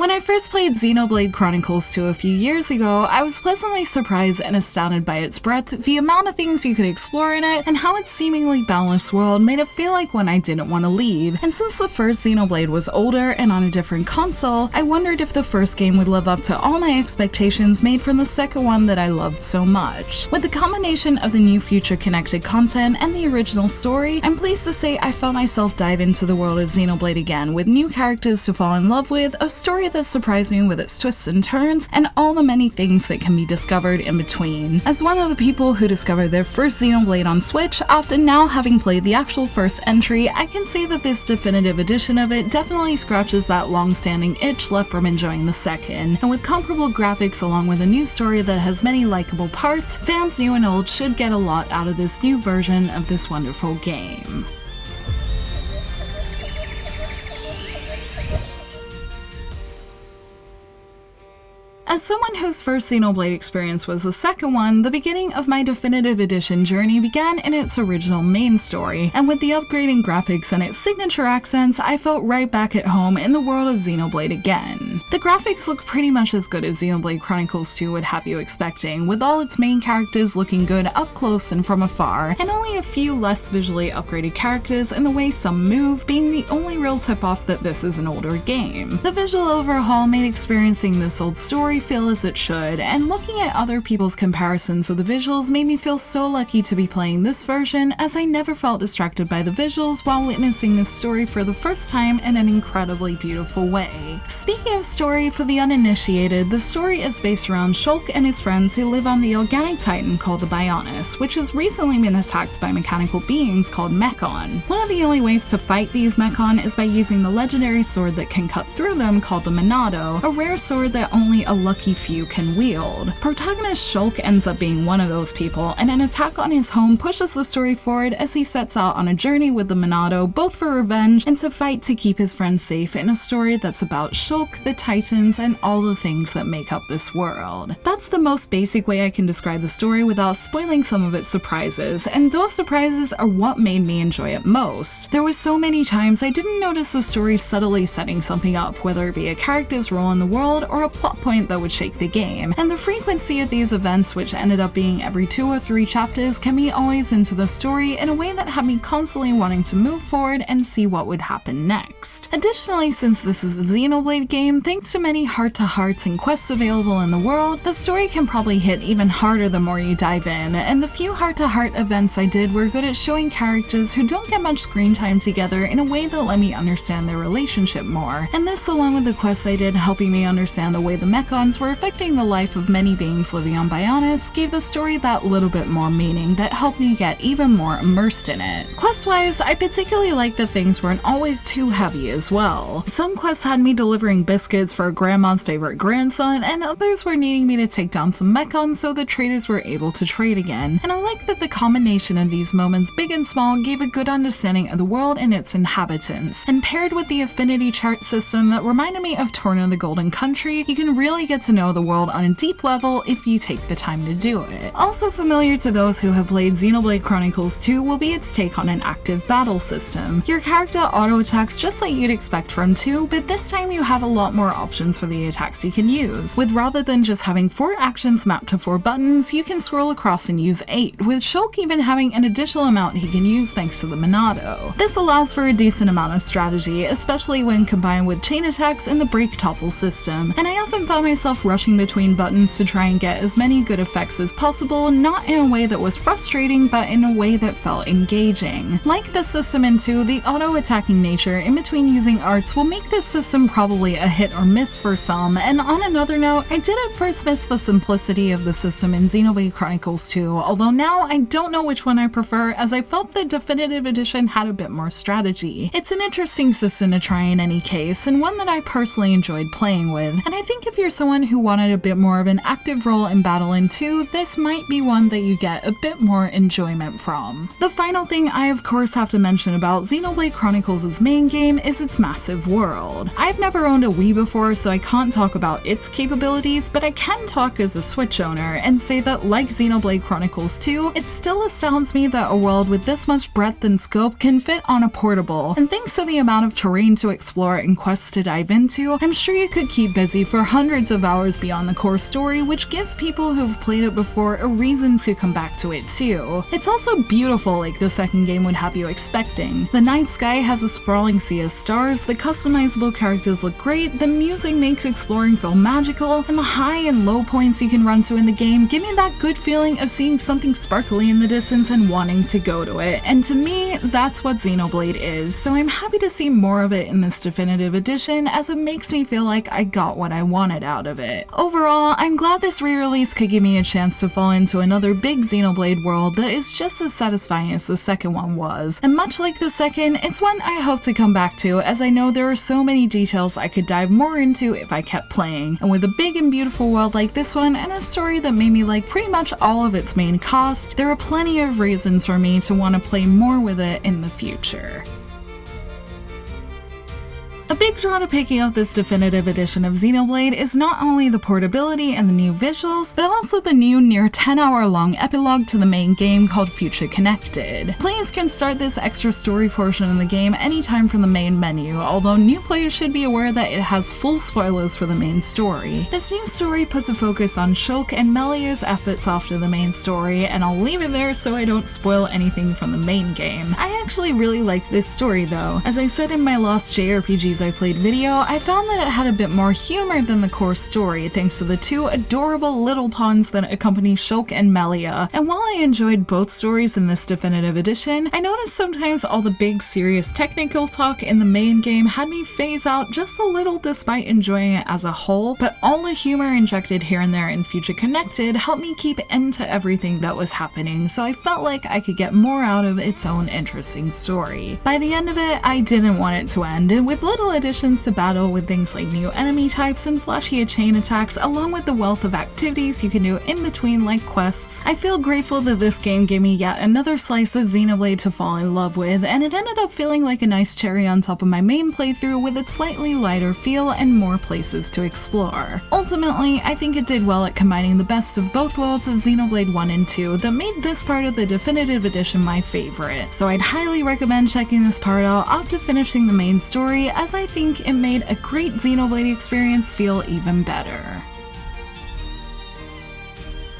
When I first played Xenoblade Chronicles 2 a few years ago, I was pleasantly surprised and astounded by its breadth, the amount of things you could explore in it, and how its seemingly boundless world made it feel like one I didn't want to leave. And since the first Xenoblade was older and on a different console, I wondered if the first game would live up to all my expectations made from the second one that I loved so much. With the combination of the new future-connected content and the original story, I'm pleased to say I felt myself dive into the world of Xenoblade again, with new characters to fall in love with, a story that surprised me with its twists and turns, and all the many things that can be discovered in between. As one of the people who discovered their first Xenoblade on Switch, often now having played the actual first entry, I can say that this definitive edition of it definitely scratches that long-standing itch left from enjoying the second. And with comparable graphics along with a new story that has many likable parts, fans new and old should get a lot out of this new version of this wonderful game. As someone whose first Xenoblade experience was the second one, the beginning of my definitive edition journey began in its original main story, and with the upgrading graphics and its signature accents, I felt right back at home in the world of Xenoblade again. The graphics look pretty much as good as Xenoblade Chronicles 2 would have you expecting, with all its main characters looking good up close and from afar, and only a few less visually upgraded characters and the way some move being the only real tip-off that this is an older game. The visual overhaul made experiencing this old story feel as it should, and looking at other people's comparisons of the visuals made me feel so lucky to be playing this version, as I never felt distracted by the visuals while witnessing this story for the first time in an incredibly beautiful way. Speaking of story, for the uninitiated, the story is based around Shulk and his friends who live on the organic titan called the Bionis, which has recently been attacked by mechanical beings called Mechon. One of the only ways to fight these Mechon is by using the legendary sword that can cut through them called the Monado, a rare sword that only a lucky few can wield. Protagonist Shulk ends up being one of those people, and an attack on his home pushes the story forward as he sets out on a journey with the Monado, both for revenge and to fight to keep his friends safe in a story that's about Shulk, the Titans, and all the things that make up this world. That's the most basic way I can describe the story without spoiling some of its surprises, and those surprises are what made me enjoy it most. There were so many times I didn't notice the story subtly setting something up, whether it be a character's role in the world or a plot point that would shake the game, and the frequency of these events, which ended up being every 2 or 3 chapters, kept me always into the story in a way that had me constantly wanting to move forward and see what would happen next. Additionally, since this is a Xenoblade game, thanks to many heart-to-hearts and quests available in the world, the story can probably hit even harder the more you dive in, and the few heart-to-heart events I did were good at showing characters who don't get much screen time together in a way that let me understand their relationship more, and this, along with the quests I did helping me understand the way the Mechons were affecting the life of many beings living on Bionis, gave the story that little bit more meaning that helped me get even more immersed in it. Quest-wise, I particularly liked that things weren't always too heavy as well. Some quests had me delivering biscuits for grandma's favorite grandson, and others were needing me to take down some Mechons so the traders were able to trade again, and I like that the combination of these moments, big and small, gave a good understanding of the world and its inhabitants, and paired with the affinity chart system that reminded me of Torn of the Golden Country, you can really get to know the world on a deep level if you take the time to do it. Also familiar to those who have played Xenoblade Chronicles 2 will be its take on an active battle system. Your character auto-attacks just like you'd expect from 2, but this time you have a lot more options for the attacks you can use, with rather than just having 4 actions mapped to 4 buttons, you can scroll across and use 8, with Shulk even having an additional amount he can use thanks to the Monado. This allows for a decent amount of strategy, especially when combined with chain attacks and the break topple system, and I often found myself rushing between buttons to try and get as many good effects as possible, not in a way that was frustrating, but in a way that felt engaging. Like the system in 2, the auto-attacking nature in between using arts will make this system probably a hit or miss for some, and on another note, I did at first miss the simplicity of the system in Xenoblade Chronicles 2, although now I don't know which one I prefer, as I felt the definitive edition had a bit more strategy. It's an interesting system to try in any case, and one that I personally enjoyed playing with, and I think if you're someone who wanted a bit more of an active role in battle in 2, this might be one that you get a bit more enjoyment from. The final thing I of course have to mention about Xenoblade Chronicles' main game is its massive world. I've never owned a Wii before, so I can't talk about its capabilities, but I can talk as a Switch owner and say that, like Xenoblade Chronicles 2, it still astounds me that a world with this much breadth and scope can fit on a portable, and thanks to the amount of terrain to explore and quests to dive into, I'm sure you could keep busy for hundreds of hours beyond the core story, which gives people who've played it before a reason to come back to it too. It's also beautiful like the second game would have you expecting. The night sky has a sprawling sea of stars, the customizable characters look great, the music makes exploring feel magical, and the high and low points you can run to in the game give me that good feeling of seeing something sparkly in the distance and wanting to go to it. And to me, that's what Xenoblade is, so I'm happy to see more of it in this definitive edition, as it makes me feel like I got what I wanted out of it. Overall, I'm glad this re-release could give me a chance to fall into another big Xenoblade world that is just as satisfying as the second one was. And much like the second, it's one I hope to come back to, as I know there are so many details I could dive more into if I kept playing. And with a big and beautiful world like this one, and a story that made me like pretty much all of its main cast, there are plenty of reasons for me to want to play more with it in the future. A big draw to picking up this definitive edition of Xenoblade is not only the portability and the new visuals, but also the new near 10-hour long epilogue to the main game called Future Connected. Players can start this extra story portion of the game anytime from the main menu, although new players should be aware that it has full spoilers for the main story. This new story puts a focus on Shulk and Melia's efforts after the main story, and I'll leave it there so I don't spoil anything from the main game. I actually really liked this story though. As I said in my last JRPGs I played video, I found that it had a bit more humor than the core story thanks to the two adorable little puns that accompany Shulk and Melia. And while I enjoyed both stories in this definitive edition, I noticed sometimes all the big serious technical talk in the main game had me phase out just a little despite enjoying it as a whole, but all the humor injected here and there in Future Connected helped me keep into everything that was happening, so I felt like I could get more out of its own interesting story. By the end of it, I didn't want it to end, and with little additions to battle with things like new enemy types and flashier chain attacks, along with the wealth of activities you can do in between like quests, I feel grateful that this game gave me yet another slice of Xenoblade to fall in love with, and it ended up feeling like a nice cherry on top of my main playthrough with its slightly lighter feel and more places to explore. Ultimately, I think it did well at combining the best of both worlds of Xenoblade 1 and 2 that made this part of the definitive edition my favorite, so I'd highly recommend checking this part out after finishing the main story, as I think it made a great Xenoblade experience feel even better.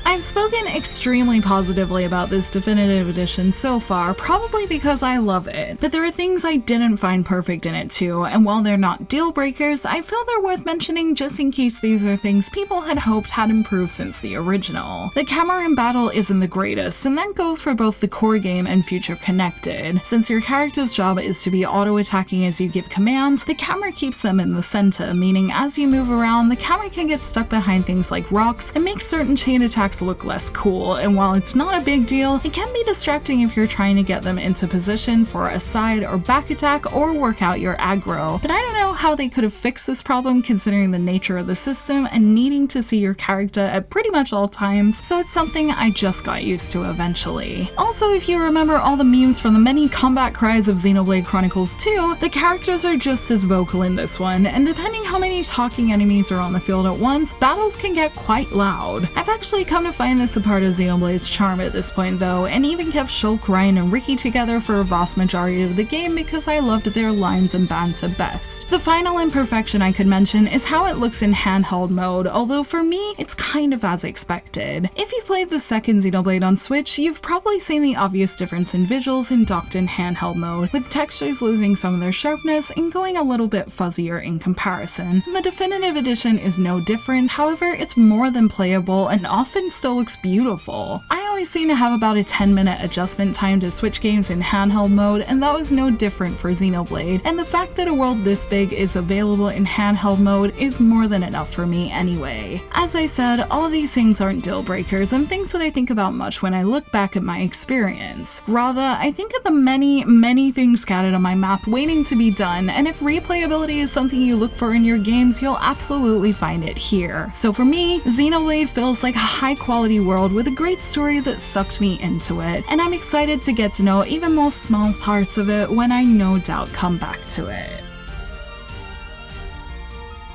I've spoken extremely positively about this definitive edition so far, probably because I love it, but there are things I didn't find perfect in it too, and while they're not deal breakers, I feel they're worth mentioning just in case these are things people had hoped had improved since the original. The camera in battle isn't the greatest, and that goes for both the core game and Future Connected. Since your character's job is to be auto-attacking as you give commands, the camera keeps them in the center, meaning as you move around, the camera can get stuck behind things like rocks and make certain chain attacks look less cool, and while it's not a big deal, it can be distracting if you're trying to get them into position for a side or back attack or work out your aggro. But I don't know how they could have fixed this problem considering the nature of the system and needing to see your character at pretty much all times, so it's something I just got used to eventually. Also, if you remember all the memes from the many combat cries of Xenoblade Chronicles 2, the characters are just as vocal in this one, and depending how many talking enemies are on the field at once, battles can get quite loud. I've actually come to find this a part of Xenoblade's charm at this point though, and even kept Shulk, Ryan, and Ricky together for a vast majority of the game because I loved their lines and banter best. The final imperfection I could mention is how it looks in handheld mode, although for me, it's kind of as expected. If you've played the second Xenoblade on Switch, you've probably seen the obvious difference in visuals in docked and handheld mode, with textures losing some of their sharpness and going a little bit fuzzier in comparison. And the definitive edition is no different, however, it's more than playable and often still looks beautiful. I always seem to have about a 10-minute adjustment time to switch games in handheld mode, and that was no different for Xenoblade, and the fact that a world this big is available in handheld mode is more than enough for me anyway. As I said, all of these things aren't deal breakers and things that I think about much when I look back at my experience. Rather, I think of the many things scattered on my map waiting to be done, and if replayability is something you look for in your games, you'll absolutely find it here. So for me, Xenoblade feels like a high-quality world with a great story that sucked me into it, and I'm excited to get to know even more small parts of it when I no doubt come back to it.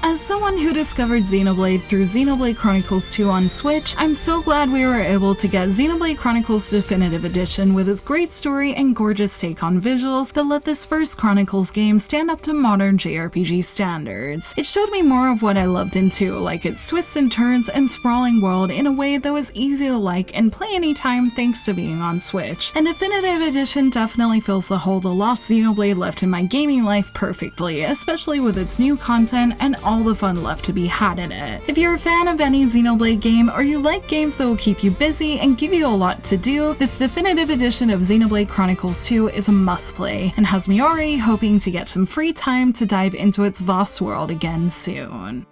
As someone who discovered Xenoblade through Xenoblade Chronicles 2 on Switch, I'm so glad we were able to get Xenoblade Chronicles Definitive Edition with its great story and gorgeous take on visuals that let this first Chronicles game stand up to modern JRPG standards. It showed me more of what I loved in 2, like its twists and turns and sprawling world in a way that was easy to like and play anytime thanks to being on Switch. And Definitive Edition definitely fills the hole the lost Xenoblade left in my gaming life perfectly, especially with its new content and all the fun left to be had in it. If you're a fan of any Xenoblade game or you like games that will keep you busy and give you a lot to do, this definitive edition of Xenoblade Chronicles 2 is a must-play and has me already hoping to get some free time to dive into its vast world again soon.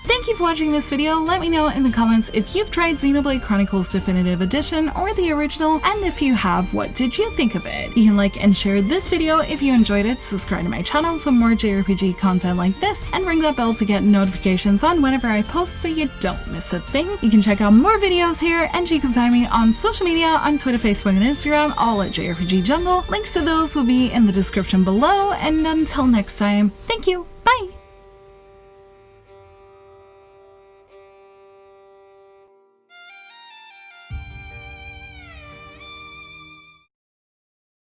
Thank you for watching this video. Let me know in the comments if you've tried Xenoblade Chronicles Definitive Edition or the original, and if you have, what did you think of it? You can like and share this video if you enjoyed it, subscribe to my channel for more JRPG content like this, and ring that bell to get notifications on whenever I post so you don't miss a thing. You can check out more videos here, and you can find me on social media on Twitter, Facebook, and Instagram, all at JRPG Jungle. Links to those will be in the description below, and until next time, thank you!